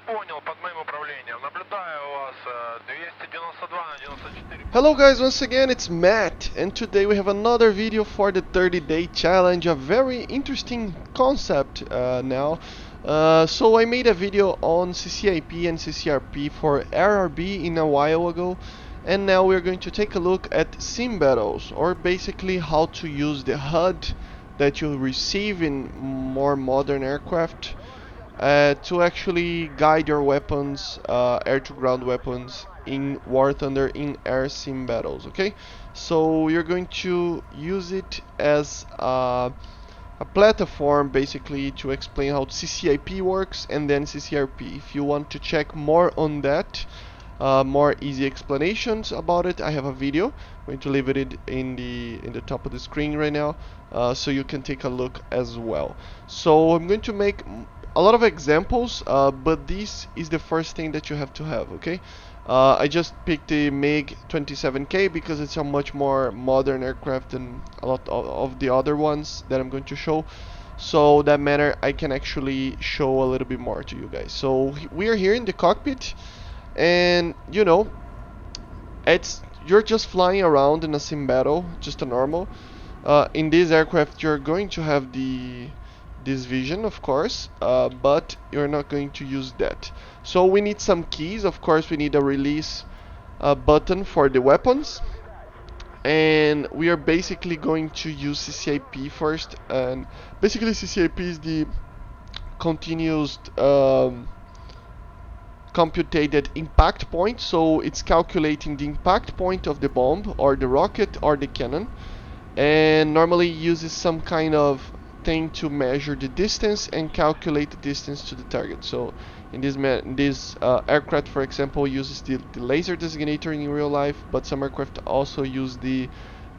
Понял, под моим управлением. Наблюдаю у вас 292 на 94. Hello guys, once again it's Matt, and today we have another video for the 30-day challenge, a very interesting concept now. So I made a video on CCIP and CCRP for RRB in a while ago, and now we're going to take a look at sim battles, or basically how to use the HUD that you receive in more modern aircraft to actually guide your weapons, air-to-ground weapons in War Thunder in air sim battles. Okay, so you're going to use it as a platform basically to explain how CCIP works and then CCRP. If you want to check more on that, more easy explanations about it, I have a video. I'm going to leave it in the top of the screen right now, so you can take a look as well. So I'm going to make a lot of examples, but this is the first thing that you have to have. Okay, I just picked the MiG 27K because it's a much more modern aircraft than a lot of the other ones that I'm going to show. So that matter, I can actually show a little bit more to you guys. So we are here in the cockpit, and you know, you're just flying around in a sim battle, just a normal. In this aircraft, you're going to have this vision, of course, but you're not going to use that. So we need some keys. Of course, we need a release button for the weapons, and we are basically going to use CCIP first. And basically, CCIP is the continuous computed impact point, so it's calculating the impact point of the bomb or the rocket or the cannon, and normally uses some kind of thing to measure the distance and calculate the distance to the target. So in this aircraft, for example, uses the laser designator in real life, but some aircraft also use the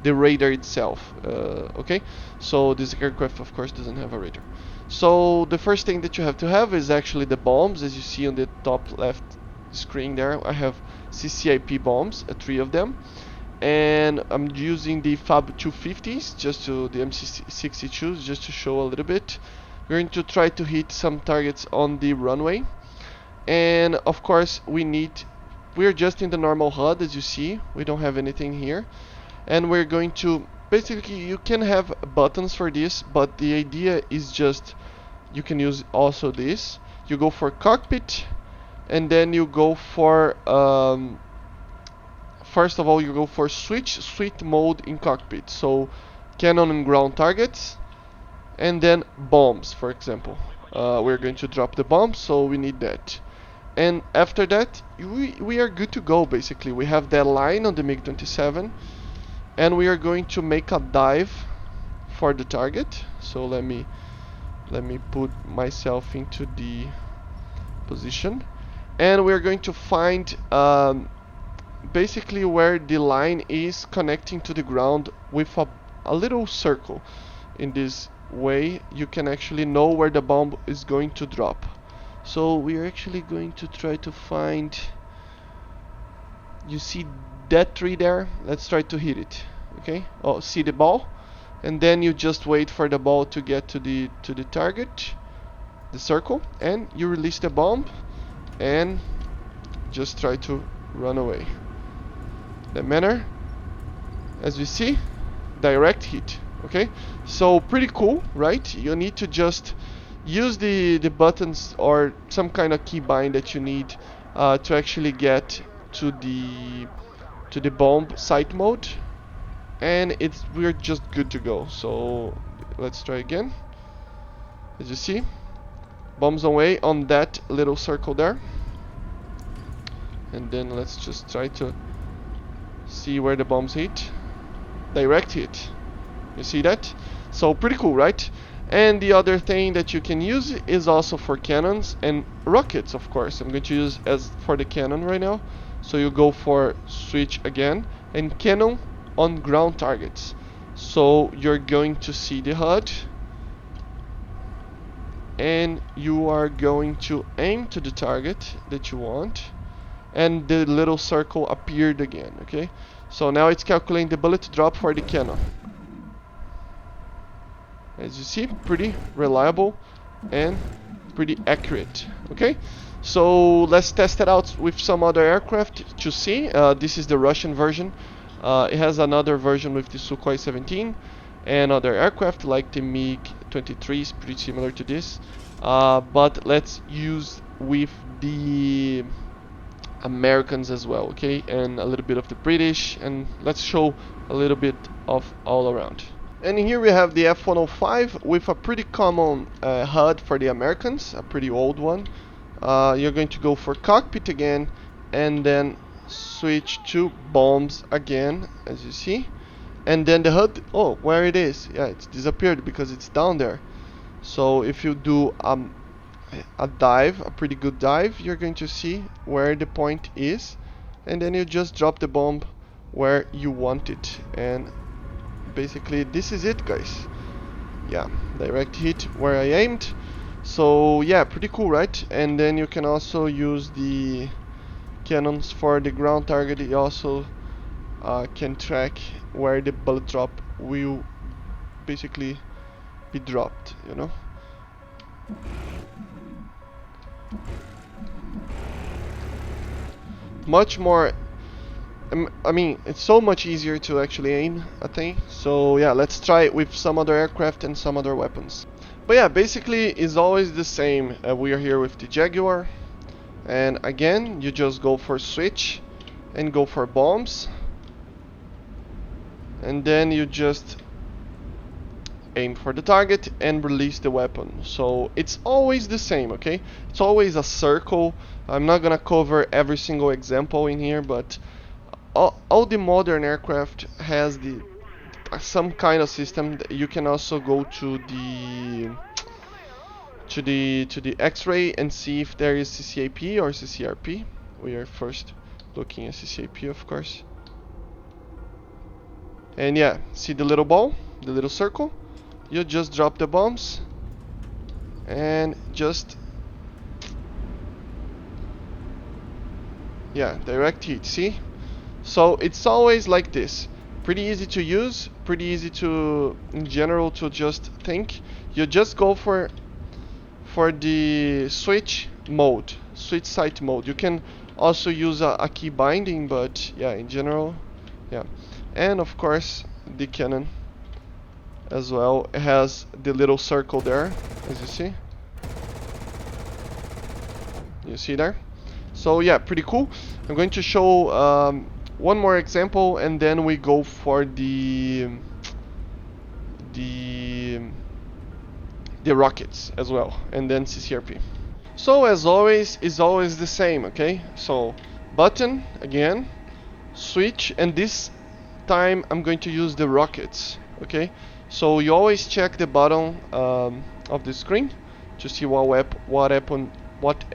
radar itself. Okay, so this aircraft of course doesn't have a radar. So the first thing that you have to have is actually the bombs. As you see on the top left screen there, I have CCIP bombs, 3 of them, and I'm using the Fab 250s, just to the MC62s, just to show a little bit. We're going to try to hit some targets on the runway, and of course we're just in the normal HUD. As you see, we don't have anything here, and we're going to basically, you can have buttons for this, but the idea is just you can use also this. You go for cockpit, and then you go for first of all, you go for switch mode in cockpit. So cannon and ground targets, and then bombs, for example. We're going to drop the bomb, so we need that. And after that, we are good to go. Basically, we have that line on the MiG-27, and we are going to make a dive for the target. So let me put myself into the position, and we're going to find basically where the line is connecting to the ground with a little circle. In this way you can actually know where the bomb is going to drop. So we're actually going to try to find, you see that tree there? Let's try to hit it. Okay, oh, see the ball, and then you just wait for the ball to get to the target, the circle, and you release the bomb and just try to run away. The manner, as we see, direct hit. Okay, so pretty cool, right? You need to just use the buttons or some kind of keybind that you need to actually get to the bomb sight mode, and we're just good to go. So let's try again. As you see, bombs away on that little circle there, and then let's just try to see where the bombs hit. Direct hit. You see that? So pretty cool, right? And the other thing that you can use is also for cannons and rockets, of course. I'm going to use as for the cannon right now. So you go for switch again, and cannon on ground targets. So you're going to see the HUD, and you are going to aim to the target that you want, and the little circle appeared again. Okay, so now it's calculating the bullet drop for the cannon. As you see, pretty reliable and pretty accurate. Okay, So let's test it out with some other aircraft to see. This is the Russian version. It has another version with the Sukhoi 17 and other aircraft like the MiG-23 is pretty similar to this. But let's use with the Americans as well, okay, and a little bit of the British, and let's show a little bit of all around. And here we have the F-105 with a pretty common HUD for the Americans, a pretty old one. You're going to go for cockpit again and then switch to bombs again, as you see, and then the HUD, oh, where it is, yeah, it's disappeared because it's down there. So if you do a dive, a pretty good dive, you're going to see where the point is, and then you just drop the bomb where you want it, and basically this is it, guys. Yeah, direct hit where I aimed. So yeah, pretty cool, right? And then you can also use the cannons for the ground target. You also can track where the bullet drop will basically be dropped, you know. Much more, I mean, it's so much easier to actually aim a thing. So yeah, let's try it with some other aircraft and some other weapons. But yeah, basically it's always the same. We are here with the Jaguar, and again you just go for switch and go for bombs, and then you just aim for the target and release the weapon. So it's always the same, okay? It's always a circle. I'm not gonna cover every single example in here, but all the modern aircraft has some kind of system. You can also go to the X-ray and see if there is CCIP or CCRP. We are first looking at CCIP, of course. And yeah, see the little ball, the little circle? You just drop the bombs and just, yeah, direct hit, see? So it's always like this. Pretty easy to use, pretty easy to, in general, to just think. You just go for the switch mode, switch site mode. You can also use a key binding, but yeah, in general, yeah. And of course, the cannon as well. It has the little circle there, as you see. You see there? So yeah, pretty cool. I'm going to show one more example, and then we go for the rockets as well, and then CCRP. So as always, is always the same, okay? So button again, switch, and this time I'm going to use the rockets, okay? So you always check the bottom of the screen to see what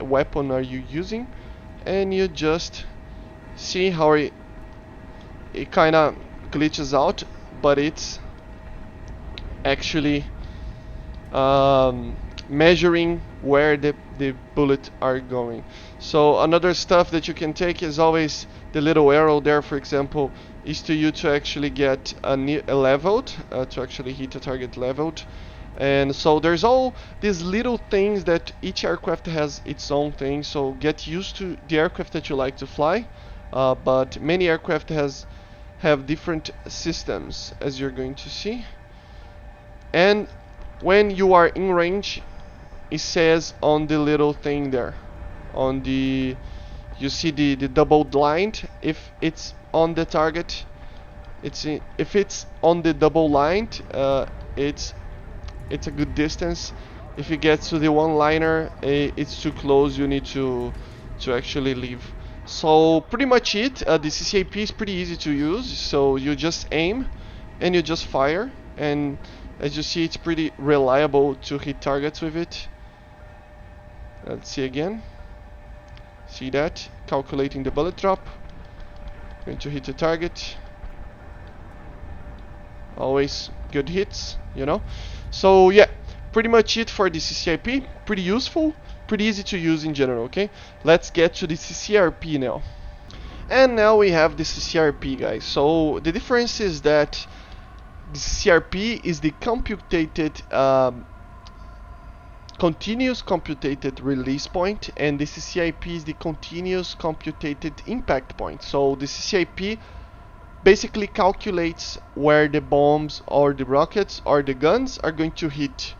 weapon are you using, and you just see how it kind of glitches out, but it's actually measuring where the bullet are going. So another stuff that you can take is always the little arrow there, for example, is to you to actually get a leveled, to actually hit a target leveled. And so there's all these little things that each aircraft has its own thing, so get used to the aircraft that you like to fly, but many aircraft have different systems, as you're going to see. And when you are in range, it says on the little thing there, on the, you see the double blind, if it's on the target, if it's on the double line, it's a good distance. If it gets to the one liner, it's too close, you need to actually leave. So pretty much it. The CCIP is pretty easy to use, so you just aim and you just fire, and as you see, it's pretty reliable to hit targets with it. Let's see again. See that? Calculating the bullet drop. Going to hit the target. Always good hits, you know. So yeah, pretty much it for the CCIP. Pretty useful, pretty easy to use in general, okay? Let's get to the CCRP now. And now we have the CCRP, guys. So the difference is that the CCRP is the computed continuous computed release point, and the CCIP is the continuous computed impact point. So the CCIP basically calculates where the bombs or the rockets or the guns are going to hit,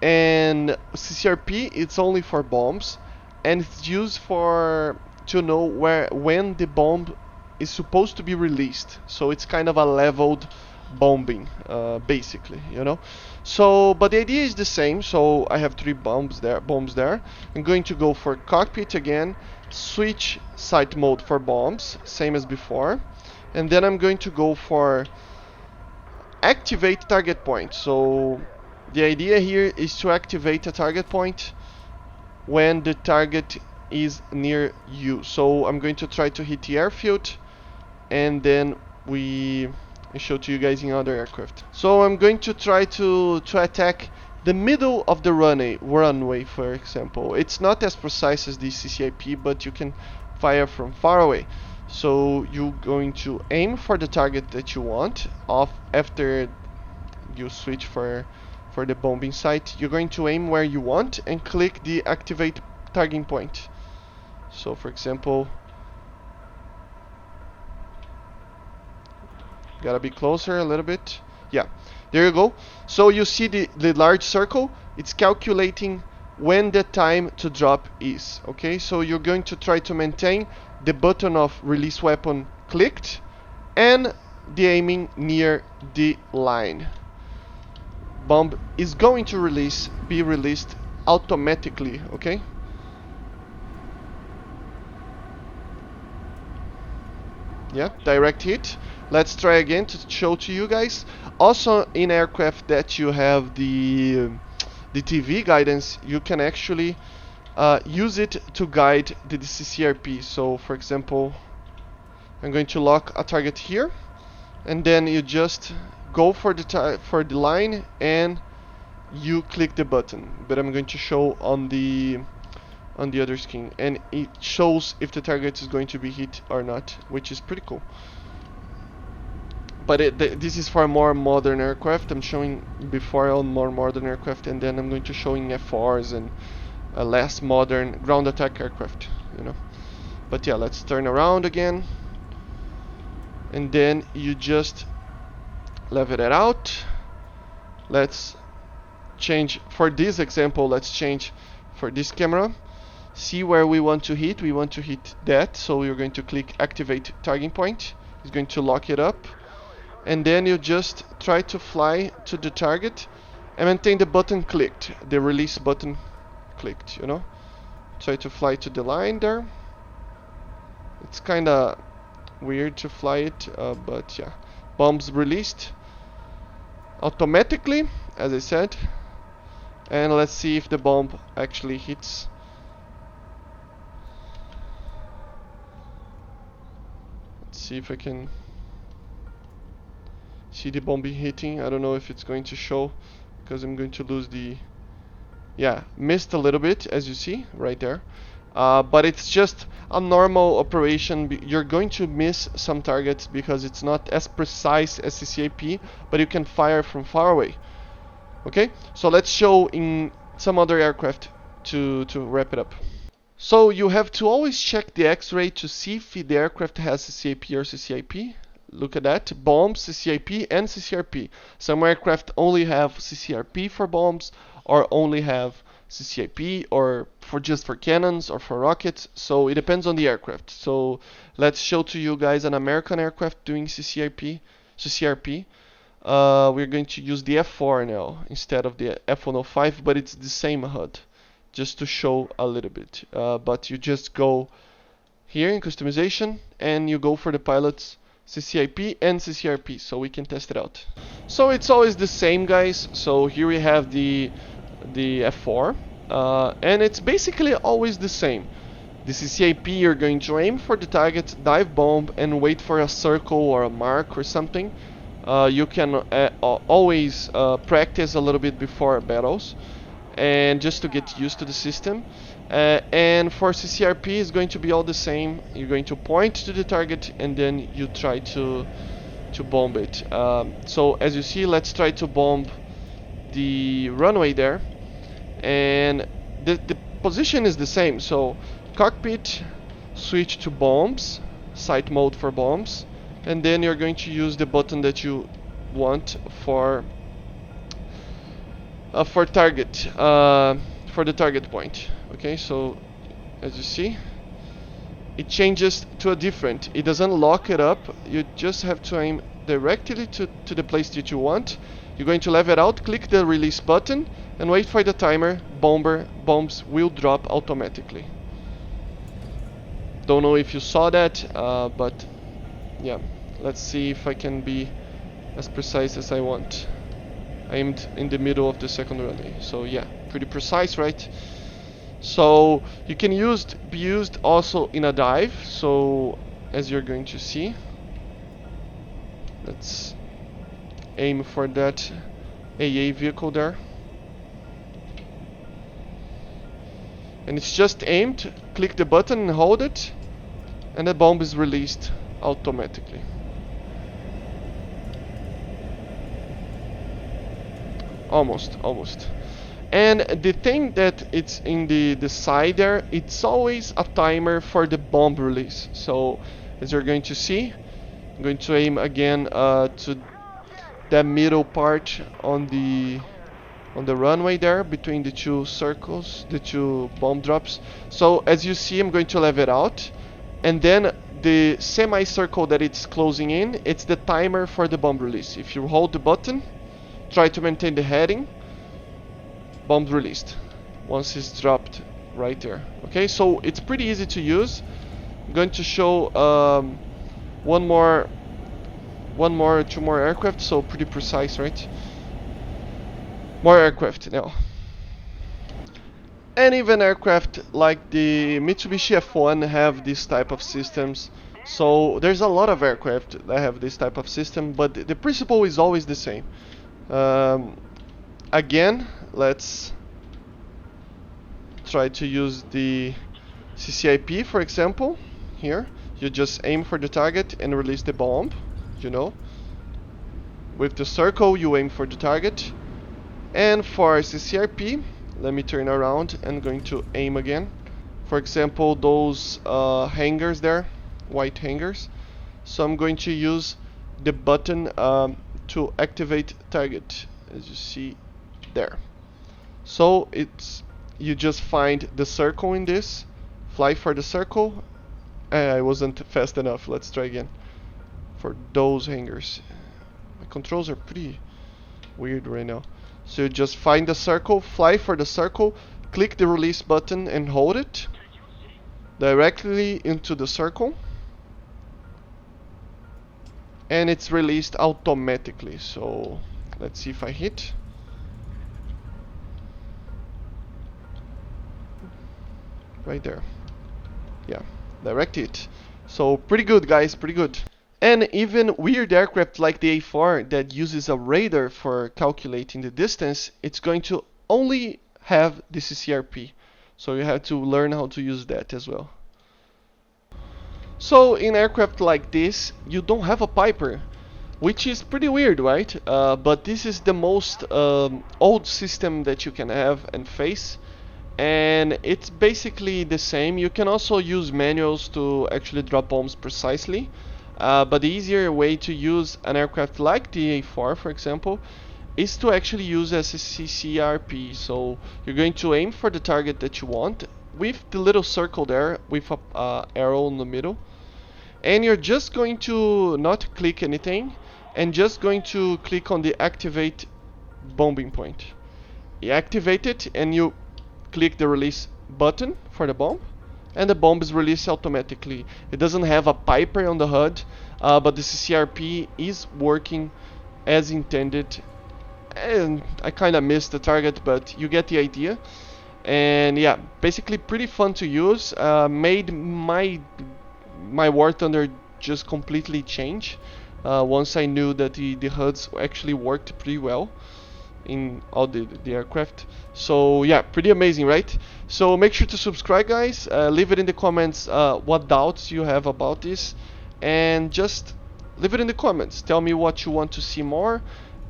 and CCRP it's only for bombs, and it's used for to know when the bomb is supposed to be released. So it's kind of a leveled bombing, basically, you know. So, but the idea is the same. So I have 3 bombs there. I'm going to go for cockpit again, switch sight mode for bombs, same as before, and then I'm going to go for activate target point. So the idea here is to activate a target point when the target is near you. So I'm going to try to hit the airfield, and then I show to you guys in other aircraft. So I'm going to try to attack the middle of the runway, for example. It's not as precise as the CCIP, but you can fire from far away. So you're going to aim for the target that you want. After you switch for the bombing site, you're going to aim where you want and click the activate targeting point. So for example, gotta be closer a little bit. Yeah, there you go. So you see the large circle, it's calculating when the time to drop is. Okay, so you're going to try to maintain the button of release weapon clicked and the aiming near the line. Bomb is going to be released automatically. Okay, yeah, direct hit. Let's try again to show to you guys. Also in aircraft that you have the TV guidance, you can actually use it to guide the CCRP. So for example, I'm going to lock a target here, and then you just go for the line and you click the button. But I'm going to show on the other screen, and it shows if the target is going to be hit or not, which is pretty cool. But this is for a more modern aircraft. I'm showing before on more modern aircraft, and then I'm going to show in F4s and a less modern ground attack aircraft, you know. But yeah, let's turn around again, and then you just level it out. Let's change for this example. Let's change for this camera. See where we want to hit. We want to hit that, so we're going to click activate targeting point. It's going to lock it up, and then you just try to fly to the target and maintain the button clicked, the release button clicked, you know. Try to fly to the line there. It's kinda weird to fly it, but yeah. Bombs released automatically, as I said. And let's see if the bomb actually hits. Let's see if I can see the bomb hitting. I don't know if it's going to show, because I'm going to lose the... Yeah, missed a little bit, as you see right there. But it's just a normal operation. You're going to miss some targets because it's not as precise as CCIP, but you can fire from far away. Okay, so let's show in some other aircraft to wrap it up. So you have to always check the X-ray to see if the aircraft has CCIP or CCIP. Look at that, bombs, CCIP and CCRP. Some aircraft only have CCRP for bombs, or only have CCIP, or just for cannons or for rockets. So it depends on the aircraft. So let's show to you guys an American aircraft doing CCRP. We're going to use the F4 now instead of the F105, but it's the same HUD, just to show a little bit. But you just go here in customization and you go for the pilot's CCIP and CCRP, so we can test it out. So it's always the same, guys. So here we have the F4, and it's basically always the same. The CCIP, you're going to aim for the target, dive bomb, and wait for a circle or a mark or something. You can always practice a little bit before battles, and just to get used to the system. And for CCRP, it's going to be all the same. You're going to point to the target, and then you try to bomb it. So as you see, let's try to bomb the runway there. and the position is the same. So cockpit, switch to bombs, sight mode for bombs, and then you're going to use the button that you want for target, for the target point. Okay, so as you see, it changes to a different. It doesn't lock it up. You just have to aim directly to the place that you want. You're going to level it out, click the release button, and wait for the timer. Bombs will drop automatically. Don't know if you saw that, but yeah. Let's see if I can be as precise as I want. Aimed in the middle of the second relay. So yeah, pretty precise, right? So you can be used also in a dive. So as you're going to see, let's aim for that AA vehicle there. And it's just aimed, click the button and hold it, and the bomb is released automatically. Almost. And the thing that it's in the side there, it's always a timer for the bomb release. So as you're going to see, I'm going to aim again to that middle part on the runway there, between the two circles, the two bomb drops. So as you see, I'm going to level it out, and then the semicircle that it's closing in, it's the timer for the bomb release. If you hold the button, try to maintain the heading, bomb released once it's dropped right there. Okay, so it's pretty easy to use. I'm going to show two more aircraft, so pretty precise, right? More aircraft now. And even aircraft like the Mitsubishi F1 have this type of systems. So there's a lot of aircraft that have this type of system, but the principle is always the same. Again, let's try to use the CCIP, for example. Here, you just aim for the target and release the bomb, you know. With the circle, you aim for the target. And for CCRP, let me turn around and going to aim again. For example, those hangars there, white hangars. So I'm going to use the button to activate target, as you see there. So you just find the circle in this, fly for the circle. I wasn't fast enough. Let's try again. For those hangars, my controls are pretty weird right now. So you just find the circle, fly for the circle, click the release button and hold it directly into the circle, and it's released automatically. So let's see if I hit. Right there. Yeah, direct hit. So pretty good, guys, pretty good. And even weird aircraft like the A4 that uses a radar for calculating the distance, it's going to only have the CCRP. So you have to learn how to use that as well. So in aircraft like this, you don't have a piper, which is pretty weird, right? But this is the most old system that you can have and face. And it's basically the same. You can also use manuals to actually drop bombs precisely. But the easier way to use an aircraft like the A4, for example, is to actually use as a CCRP. So you're going to aim for the target that you want with the little circle there with a arrow in the middle, and you're just going to not click anything and just going to click on the activate bombing point. You activate it and you click the release button for the bomb, and the bomb is released automatically. It doesn't have a piper on the HUD, but the CCRP is working as intended. And I kind of missed the target, but you get the idea. And yeah, basically pretty fun to use. Made my War Thunder just completely change once I knew that the HUDs actually worked pretty well in all the aircraft. So yeah, pretty amazing, right? So make sure to subscribe, guys. Leave it in the comments what doubts you have about this, and just leave it in the comments. Tell me what you want to see more.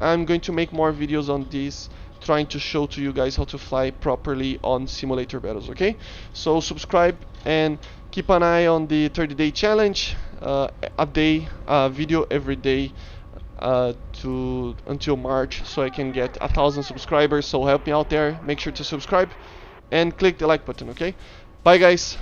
I'm going to make more videos on this trying to show to you guys how to fly properly on simulator battles. Okay, so subscribe and keep an eye on the 30-day challenge. A day video every day until March, so I can get 1,000 subscribers. So help me out there. Make sure to subscribe and click the like button. Okay, bye guys.